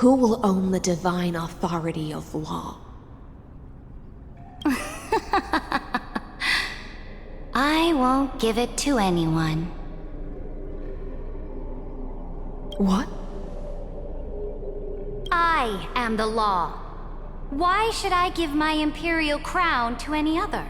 Who will own the divine authority of law? I won't give it to anyone. What? I am the law. Why should I give my imperial crown to any other?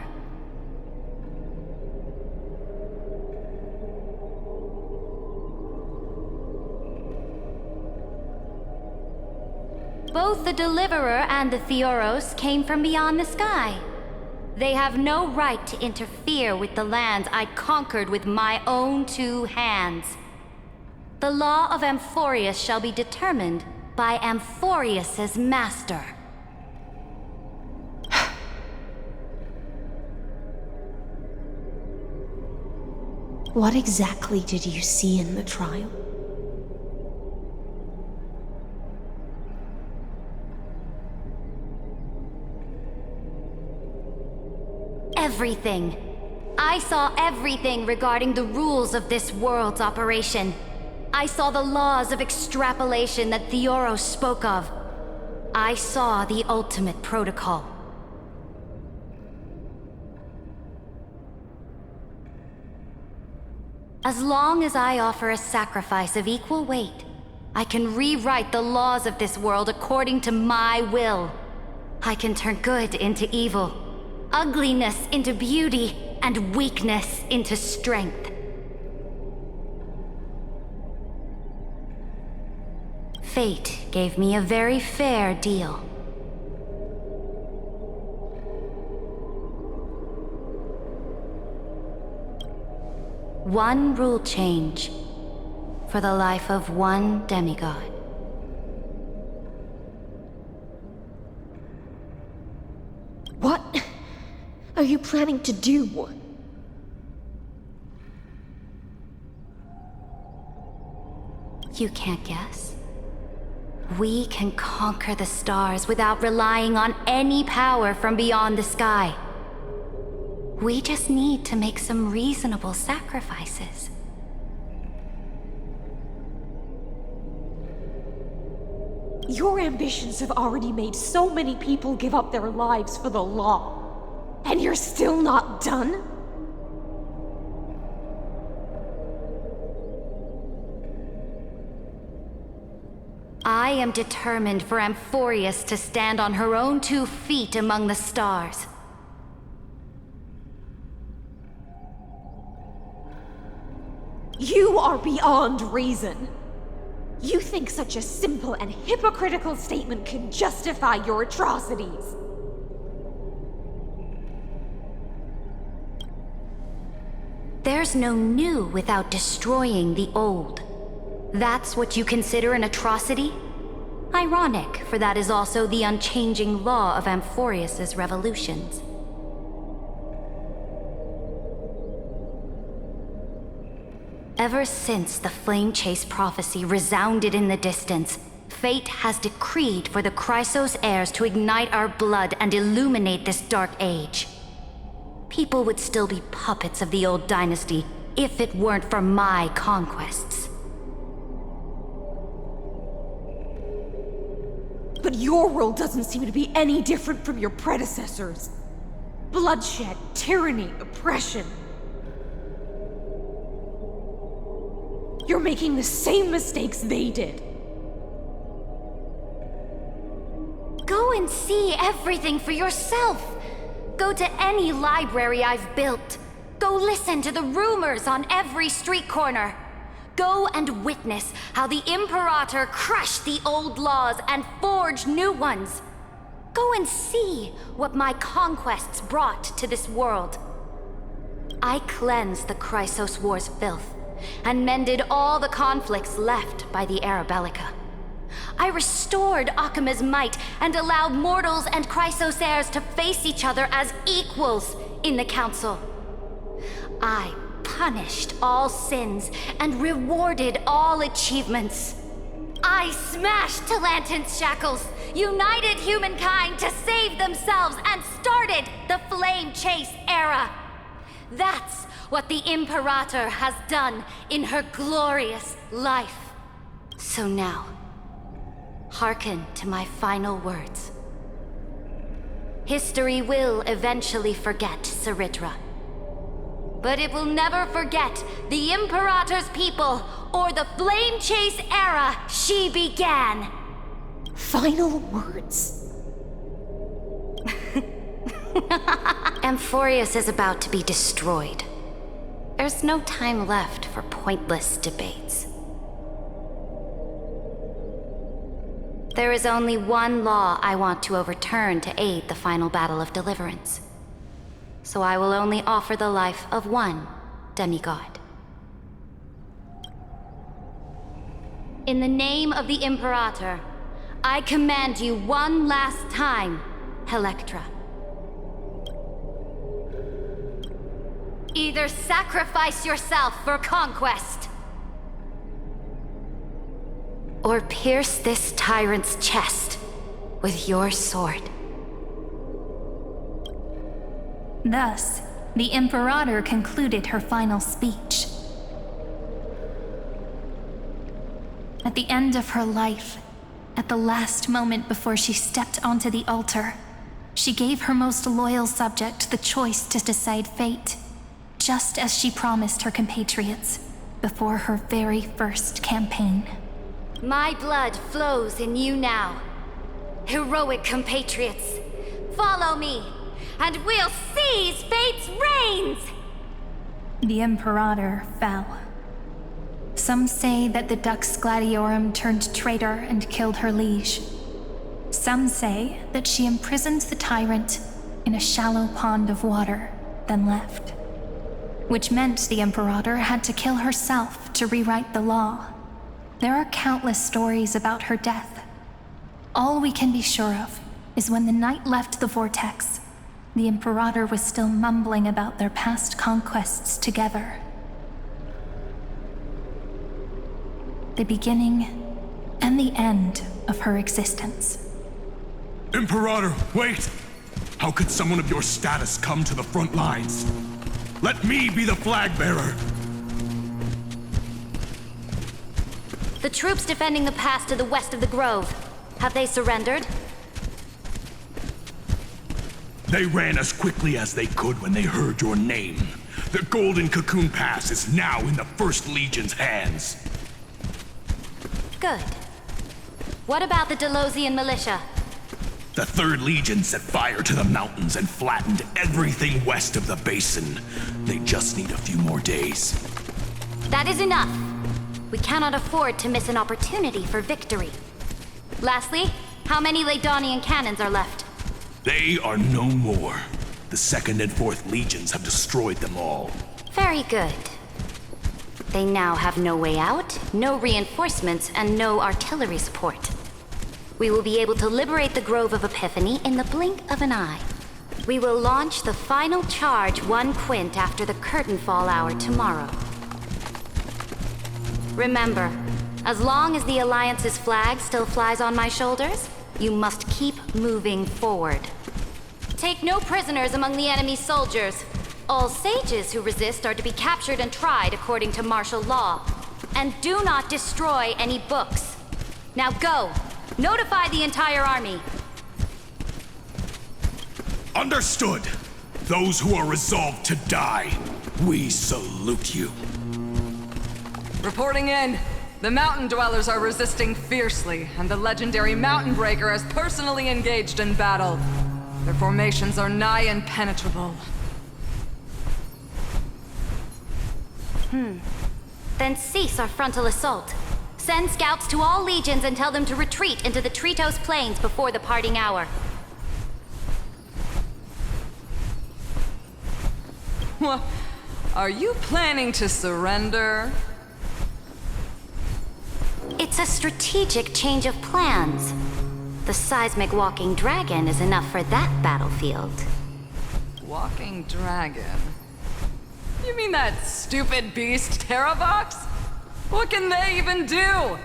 Both the Deliverer and the Theoros came from beyond the sky. They have no right to interfere with the lands I conquered with my own 2 hands. The law of Amphoreus shall be determined by Amphoreus's master. What exactly did you see in the trial? Everything. I saw everything regarding the rules of this world's operation. I saw the laws of extrapolation that Theoros spoke of. I saw the ultimate protocol. As long as I offer a sacrifice of equal weight, I can rewrite the laws of this world according to my will. I can turn good into evil, ugliness into beauty, and weakness into strength. Fate gave me a very fair deal. One rule change for the life of one demigod. What are you planning to do? You can't guess? We can conquer the stars without relying on any power from beyond the sky. We just need to make some reasonable sacrifices. Your ambitions have already made so many people give up their lives for the law. And you're still not done? I am determined for Amphoreus to stand on her own 2 feet among the stars. You are beyond reason. You think such a simple and hypocritical statement can justify your atrocities. There's no new without destroying the old. That's what you consider an atrocity? Ironic, for that is also the unchanging law of Amphoreus's revolutions. Ever since the Flame Chase prophecy resounded in the distance, fate has decreed for the Chrysos heirs to ignite our blood and illuminate this dark age. People would still be puppets of the old dynasty if it weren't for my conquests. But your world doesn't seem to be any different from your predecessors. Bloodshed, tyranny, oppression. You're making the same mistakes they did. Go and see everything for yourself. Go to any library I've built. Go listen to the rumors on every street corner. Go and witness how the Imperator crushed the old laws and forged new ones. Go and see what my conquests brought to this world. I cleansed the Chrysos War's filth and mended all the conflicts left by the Era Bellica. I restored Akima's might and allowed mortals and Chrysos heirs to face each other as equals in the Council. I punished all sins and rewarded all achievements. I smashed Talantin's shackles, united humankind to save themselves, and started the Flame Chase era. That's what the Imperator has done in her glorious life. So now, Hearken to my final words. History will eventually forget Cerydra. But it will never forget the Imperator's people or the flame chase era she began. Final words. Amphoreus is about to be destroyed. There's no time left for pointless debates. There is only one law I want to overturn to aid the final battle of deliverance. So I will only offer the life of one demigod. In the name of the Imperator, I command you one last time, Electra. Either sacrifice yourself for conquest, or pierce this tyrant's chest with your sword. Thus, the Imperator concluded her final speech. At the end of her life, at the last moment before she stepped onto the altar, she gave her most loyal subject the choice to decide fate, just as she promised her compatriots before her very first campaign. My blood flows in you now. Heroic compatriots, follow me, and we'll seize fate's reins! The Imperator fell. Some say that the Dux Gladiorum turned traitor and killed her liege. Some say that she imprisoned the tyrant in a shallow pond of water, then left. Which meant the Imperator had to kill herself to rewrite the law. There are countless stories about her death. All we can be sure of is when the knight left the vortex, the Imperator was still mumbling about their past conquests together. The beginning and the end of her existence. Imperator, wait! How could someone of your status come to the front lines? Let me be the flag bearer! The troops defending the pass to the west of the grove, have they surrendered? They ran as quickly as they could when they heard your name. The Golden Cocoon Pass is now in the First Legion's hands. Good. What about the Delosian militia? The Third Legion set fire to the mountains and flattened everything west of the basin. They just need a few more days. That is enough. We cannot afford to miss an opportunity for victory. Lastly, how many Ladonian cannons are left? They are no more. The Second and Fourth Legions have destroyed them all. Very good. They now have no way out, no reinforcements, and no artillery support. We will be able to liberate the Grove of Epiphany in the blink of an eye. We will launch the final charge 1 quint after the curtain fall hour tomorrow. Remember, as long as the Alliance's flag still flies on my shoulders, you must keep moving forward. Take no prisoners among the enemy's soldiers. All sages who resist are to be captured and tried according to martial law. And do not destroy any books. Now go! Notify the entire army. Understood! Those who are resolved to die, we salute you. Reporting in. The Mountain Dwellers are resisting fiercely, and the legendary Mountain Breaker has personally engaged in battle. Their formations are nigh impenetrable. Then cease our frontal assault. Send scouts to all legions and tell them to retreat into the Tritos Plains before the parting hour. Are you planning to surrender? It's a strategic change of plans. The seismic walking dragon is enough for that battlefield. Walking dragon? You mean that stupid beast, Terravox? What can they even do?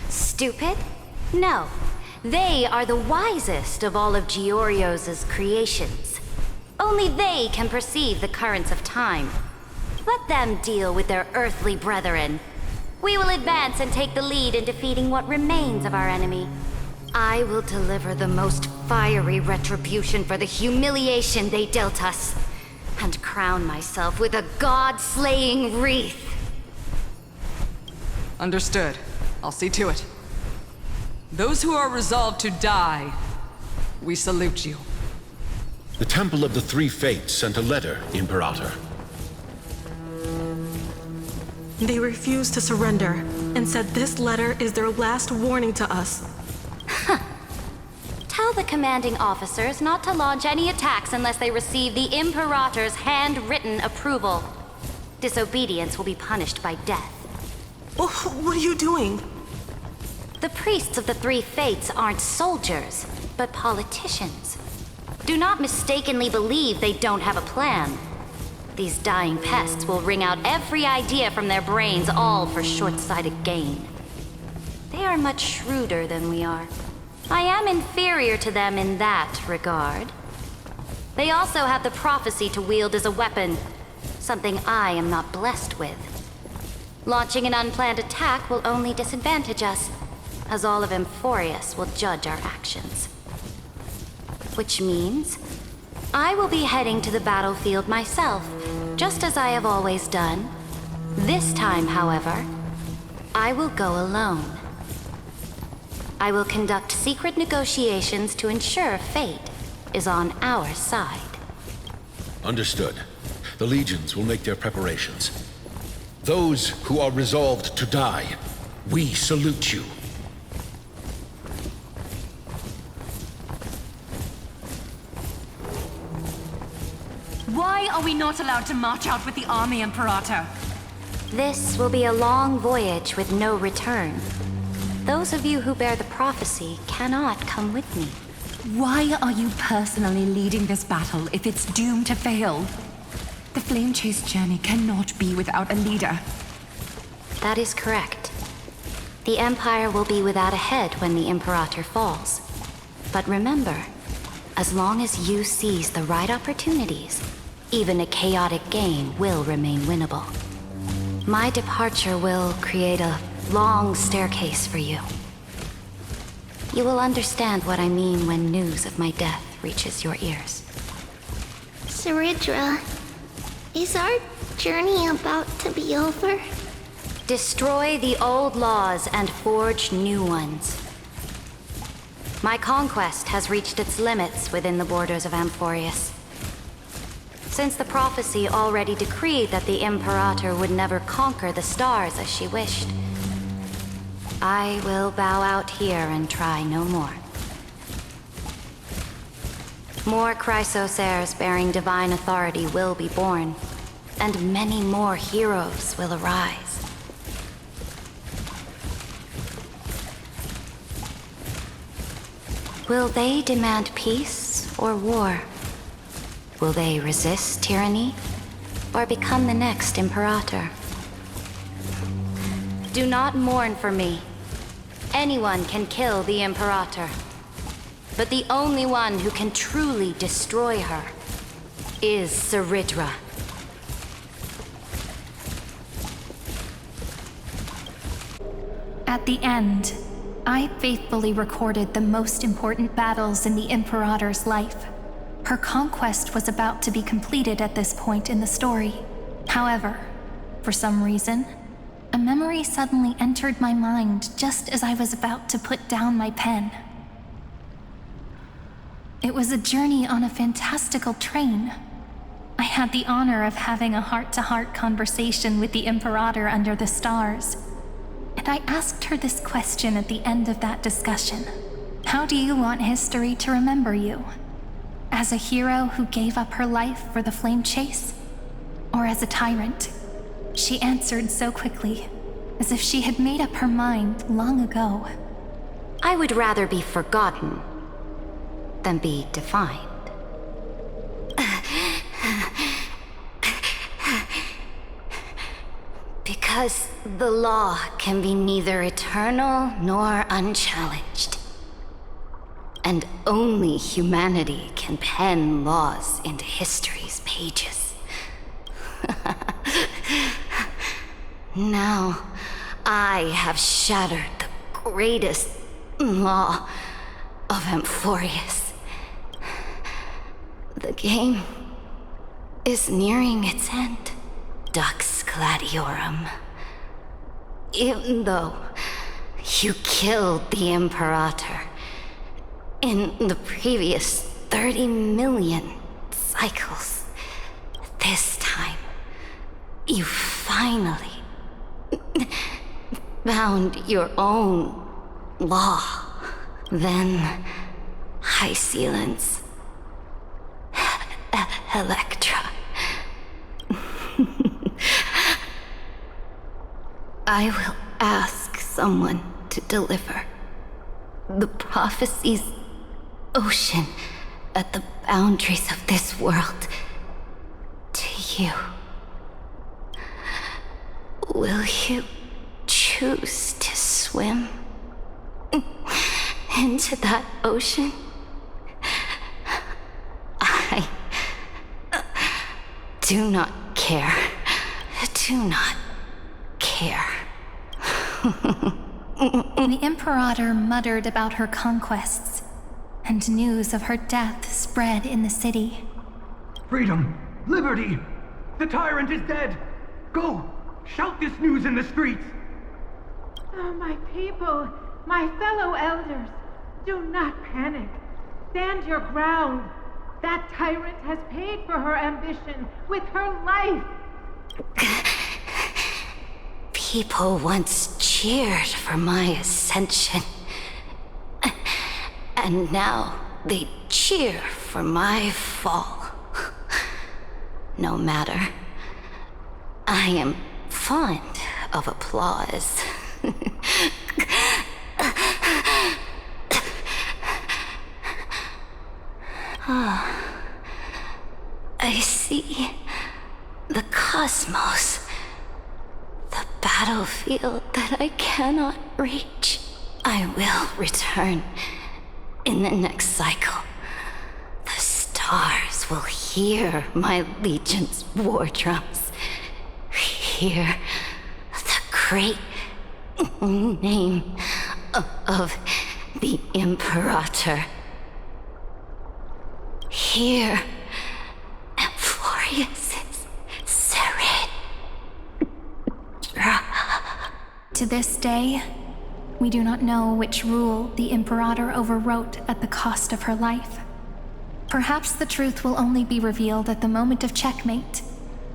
Stupid? No. They are the wisest of all of Giorio's creations. Only they can perceive the currents of time. Let them deal with their earthly brethren. We will advance and take the lead in defeating what remains of our enemy. I will deliver the most fiery retribution for the humiliation they dealt us, and crown myself with a god-slaying wreath. Understood. I'll see to it. Those who are resolved to die, we salute you. The Temple of the Three Fates sent a letter, Imperator. They refused to surrender, and said this letter is their last warning to us. Tell the commanding officers not to launch any attacks unless they receive the Imperator's handwritten approval. Disobedience will be punished by death. Oh, what are you doing? The priests of the Three Fates aren't soldiers, but politicians. Do not mistakenly believe they don't have a plan. These dying pests will wring out every idea from their brains, all for short-sighted gain. They are much shrewder than we are. I am inferior to them in that regard. They also have the prophecy to wield as a weapon, something I am not blessed with. Launching an unplanned attack will only disadvantage us, as all of Amphoreus will judge our actions. Which means I will be heading to the battlefield myself, just as I have always done. This time, however, I will go alone. I will conduct secret negotiations to ensure fate is on our side. Understood. The legions will make their preparations. Those who are resolved to die, we salute you. Why are we not allowed to march out with the army, Imperator? This will be a long voyage with no return. Those of you who bear the prophecy cannot come with me. Why are you personally leading this battle if it's doomed to fail? The Flame Chase journey cannot be without a leader. That is correct. The Empire will be without a head when the Imperator falls. But remember, as long as you seize the right opportunities, even a chaotic game will remain winnable. My departure will create a long staircase for you. You will understand what I mean when news of my death reaches your ears. Cerydra, is our journey about to be over? Destroy the old laws and forge new ones. My conquest has reached its limits within the borders of Amphoreus. Since the prophecy already decreed that the Imperator would never conquer the stars as she wished, I will bow out here and try no more. More Chrysos heirs bearing divine authority will be born, and many more heroes will arise. Will they demand peace or war? Will they resist tyranny or become the next Imperator? Do not mourn for me. Anyone can kill the Imperator. But the only one who can truly destroy her is Cerydra. At the end, I faithfully recorded the most important battles in the Imperator's life. Her conquest was about to be completed at this point in the story. However, for some reason, a memory suddenly entered my mind just as I was about to put down my pen. It was a journey on a fantastical train. I had the honor of having a heart-to-heart conversation with the Imperator under the stars. And I asked her this question at the end of that discussion. How do you want history to remember you? As a hero who gave up her life for the Flame Chase? Or as a tyrant? She answered so quickly, as if she had made up her mind long ago. I would rather be forgotten than be defined. Because the law can be neither eternal nor unchallenged. And only humanity can pen laws into history's pages. Now, I have shattered the greatest law of Amphoreus. The game is nearing its end, Dux Gladiorum. Even though you killed the Imperator in the previous 30 million cycles, this time you finally found your own law. Then High Sealants, Electra. I will ask someone to deliver the prophecy's ocean at the boundaries of this world to you. Will you choose to swim into that ocean? I do not care. Do not care. The Imperator muttered about her conquests, and news of her death spread in the city. Freedom! Liberty! The tyrant is dead! Go! Shout this news in the streets! Oh, my people, my fellow elders, do not panic. Stand your ground. That tyrant has paid for her ambition with her life. People once cheered for my ascension. And now they cheer for my fall. No matter. I am fond of applause. I see the cosmos. The battlefield that I cannot reach. I will return in the next cycle. The stars will hear my legion's war drums. Hear the great name of the Imperator. Hear Amphoreus' Cerydra. To this day, we do not know which rule the Imperator overwrote at the cost of her life. Perhaps the truth will only be revealed at the moment of checkmate,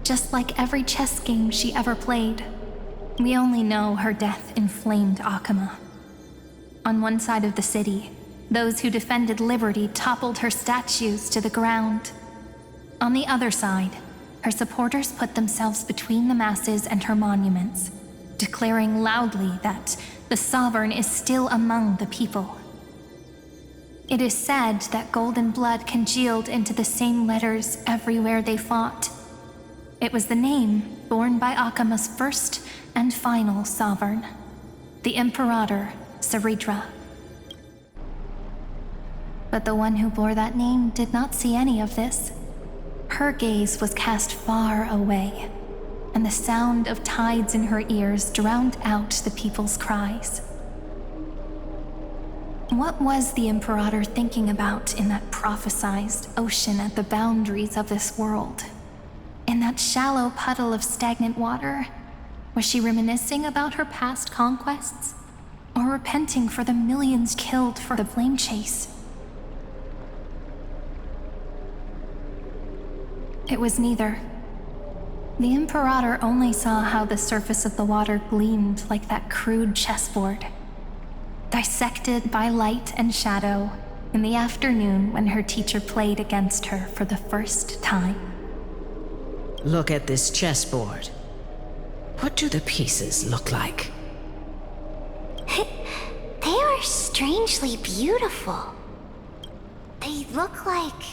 just like every chess game she ever played. We only know her death inflamed Akama. On one side of the city, those who defended liberty toppled her statues to the ground. On the other side, her supporters put themselves between the masses and her monuments, declaring loudly that the Sovereign is still among the people. It is said that golden blood congealed into the same letters everywhere they fought. It was the name borne by Akama's first and final Sovereign, the Imperator Cerydra. But the one who bore that name did not see any of this. Her gaze was cast far away, and the sound of tides in her ears drowned out the people's cries. What was the Imperator thinking about in that prophesized ocean at the boundaries of this world? In that shallow puddle of stagnant water? Was she reminiscing about her past conquests? Or repenting for the millions killed for the flame chase? It was neither. The Imperator only saw how the surface of the water gleamed like that crude chessboard, dissected by light and shadow in the afternoon when her teacher played against her for the first time. Look at this chessboard. What do the pieces look like? They are strangely beautiful. They look like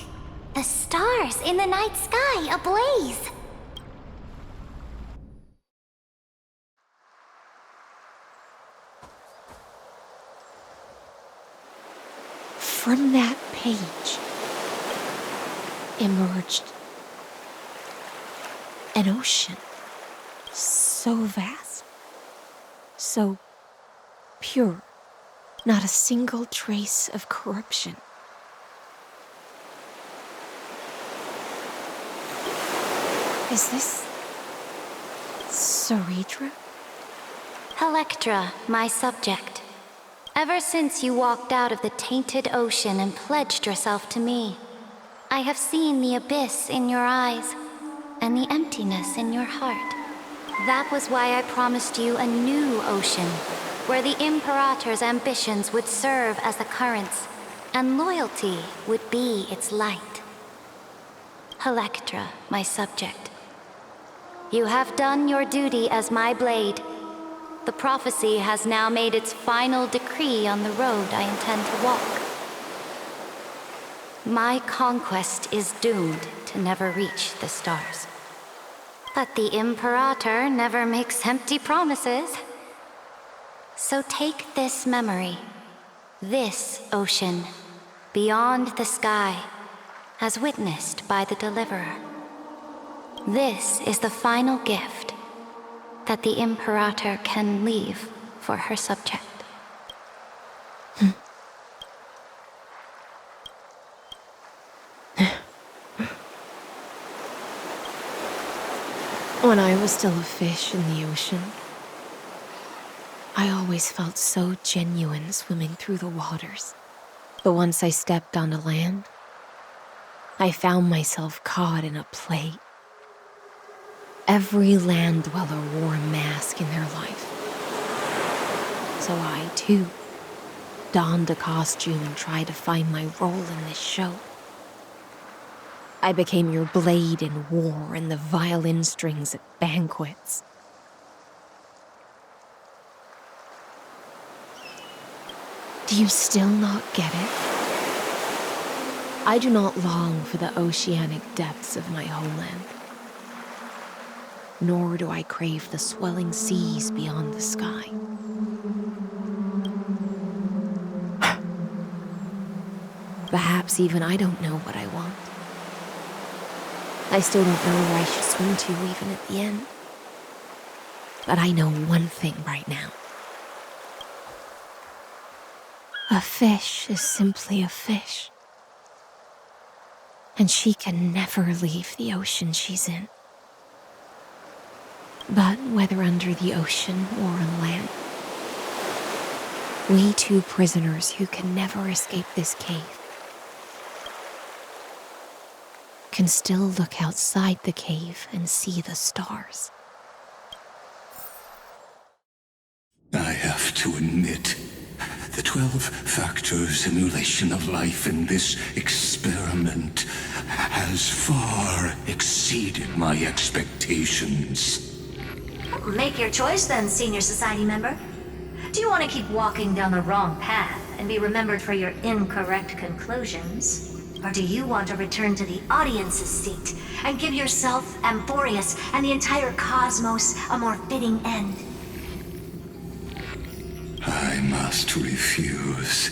the stars in the night sky ablaze. From that page emerged an ocean so vast, So pure. Not a single trace of corruption. Is this Cerydra? Electra, my subject. Ever since you walked out of the tainted ocean and pledged yourself to me, I have seen the abyss in your eyes and the emptiness in your heart. That was why I promised you a new ocean, where the Imperator's ambitions would serve as the currents, and loyalty would be its light. Electra, my subject. You have done your duty as my blade. The prophecy has now made its final decree on the road I intend to walk. My conquest is doomed to never reach the stars. But the Imperator never makes empty promises. So take this memory, this ocean, beyond the sky, as witnessed by the Deliverer. This is the final gift that the Imperator can leave for her subject. When I was still a fish in the ocean, I always felt so genuine swimming through the waters. But once I stepped onto land, I found myself caught in a play. Every land dweller wore a mask in their life. So I, too, donned a costume and tried to find my role in this show. I became your blade in war and the violin strings at banquets. Do you still not get it? I do not long for the oceanic depths of my homeland. Nor do I crave the swelling seas beyond the sky. Perhaps even I don't know what I want. I still don't know where I should swim to even at the end. But I know one thing right now. A fish is simply a fish. And she can never leave the ocean she's in. But whether under the ocean or on land, we two prisoners who can never escape this cave can still look outside the cave and see the stars. I have to admit, the 12-factor simulation of life in this experiment has far exceeded my expectations. Make your choice then, Senior Society member. Do you want to keep walking down the wrong path and be remembered for your incorrect conclusions? Or do you want to return to the audience's seat and give yourself, Amphoreus, and the entire cosmos a more fitting end? I must refuse.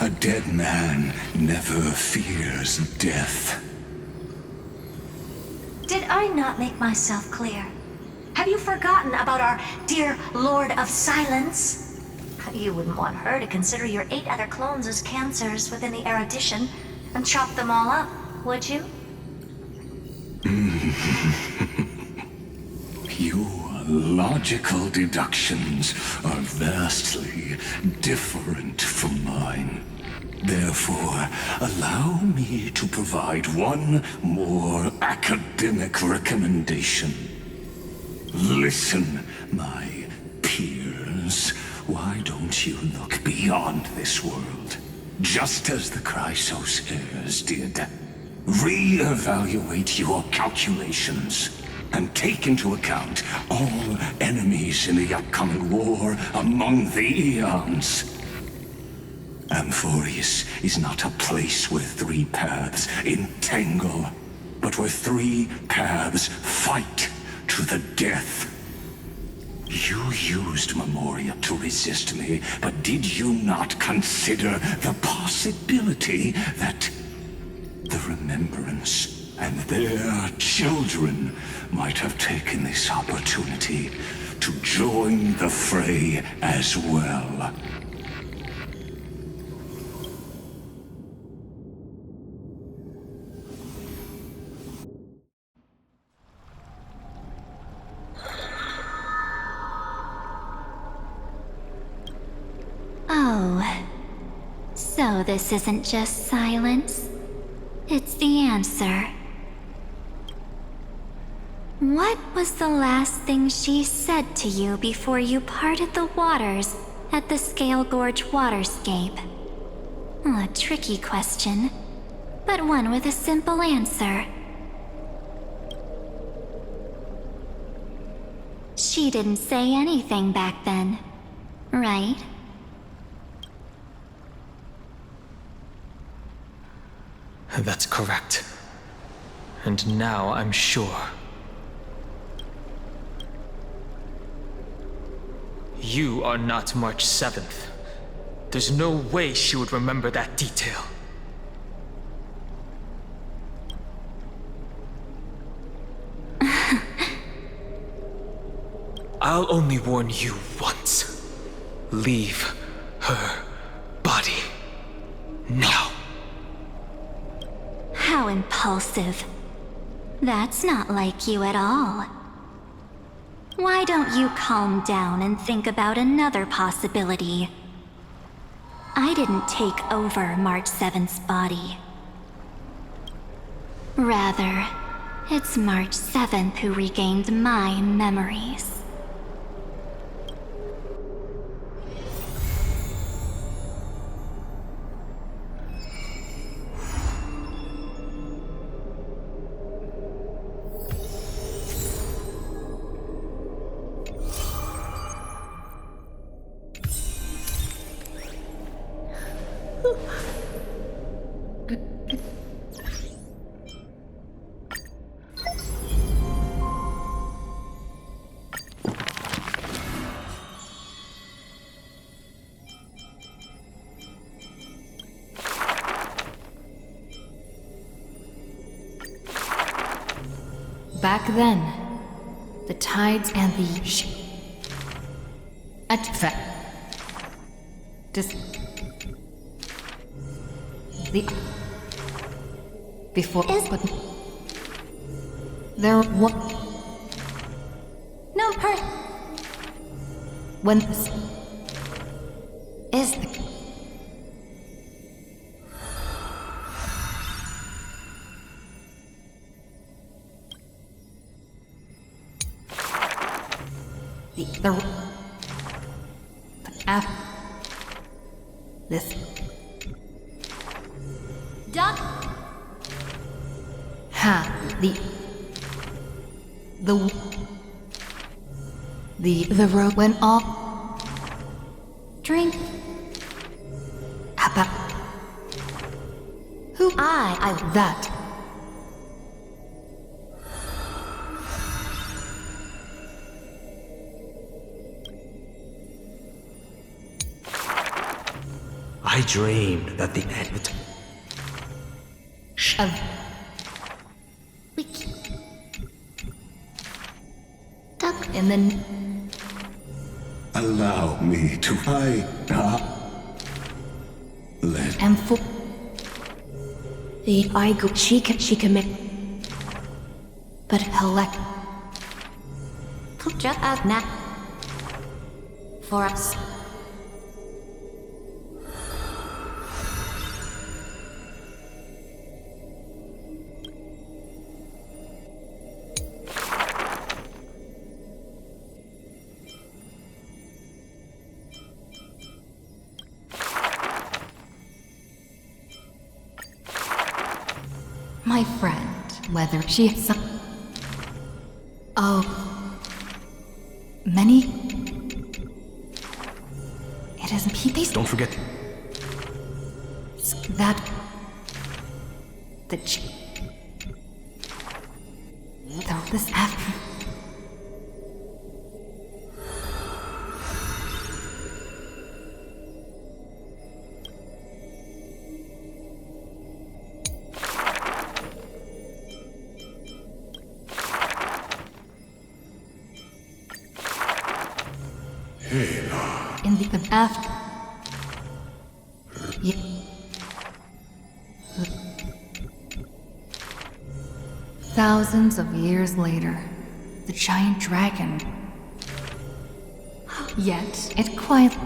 A dead man never fears death. Did I not make myself clear? Have you forgotten about our dear Lord of Silence? You wouldn't want her to consider your 8 other clones as cancers within the erudition and chop them all up, would you? Your logical deductions are vastly different from mine. Therefore, allow me to provide one more academic recommendation. Listen, my peers. Why don't you look beyond this world? Just as the Chrysos heirs did. Re-evaluate your calculations and take into account all enemies in the upcoming war among the eons. Amphoreus is not a place where 3 paths entangle, but where 3 paths fight to the death. You used Memoria to resist me, but did you not consider the possibility that the Remembrance and their children might have taken this opportunity to join the fray as well. Oh, so this isn't just silence. It's the answer. What was the last thing she said to you before you parted the waters at the Scale Gorge waterscape? A tricky question, but one with a simple answer. She didn't say anything back then, right? That's correct. And now I'm sure. You are not March 7th. There's no way she would remember that detail. I'll only warn you once. Leave her body. Now. How impulsive. That's not like you at all. Why don't you calm down and think about another possibility? I didn't take over March 7th's body. Rather, it's March 7th who regained my memories. Back then, the tides and the before but there was no when this is the app this Duck. The road went off. Drink. About who I that. I dreamed that the end would Duck and then allow me to let and for the I go she commit but elect just now for us. My friend, whether she has some... Oh... Many... It isn't Pepe's... Don't forget... That... Though this after... In the after. Thousands of years later, the giant dragon. Yet it quietly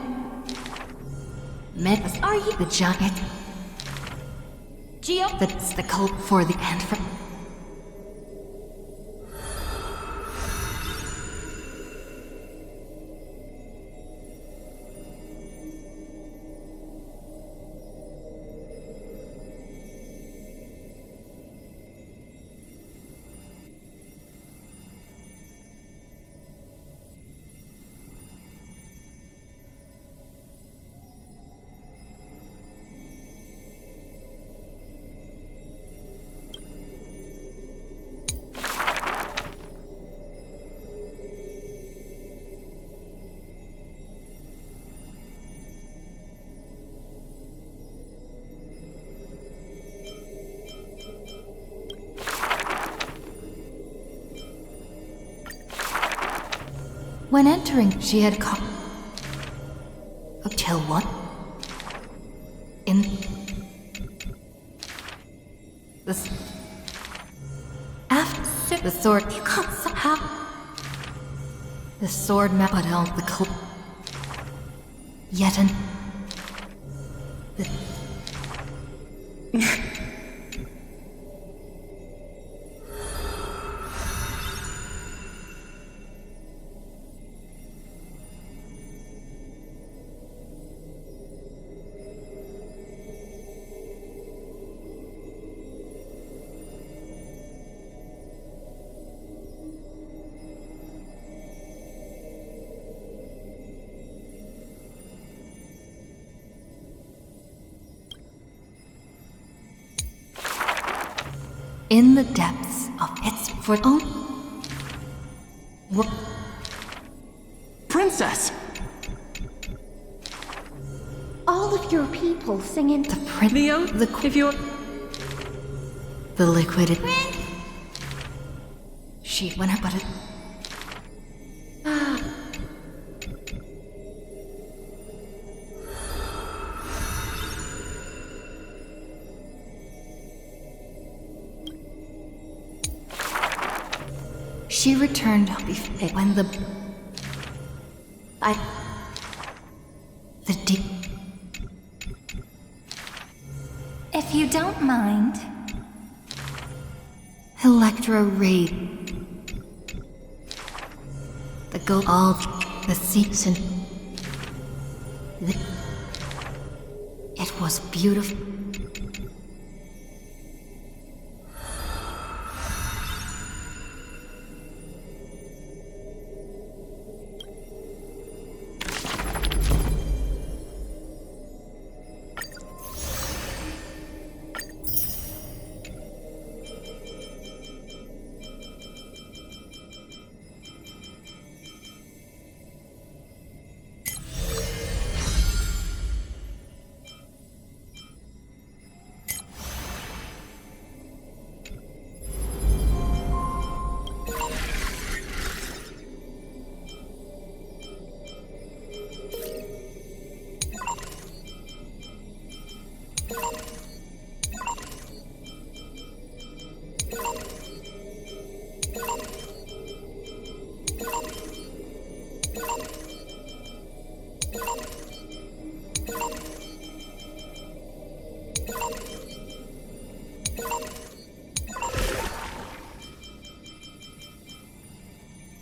met us. Are you the giant? Geo? That's the cult for the end. When entering, she had caught up till what? In the after the sword, you can't somehow. The sword map put out the cult. Yet an in the depths of its for own Princess! All of your people singing the prince, the liquid. She went up, but it. She returned when the deep. If you don't mind, Electra raid. The go all the season. It was beautiful.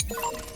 you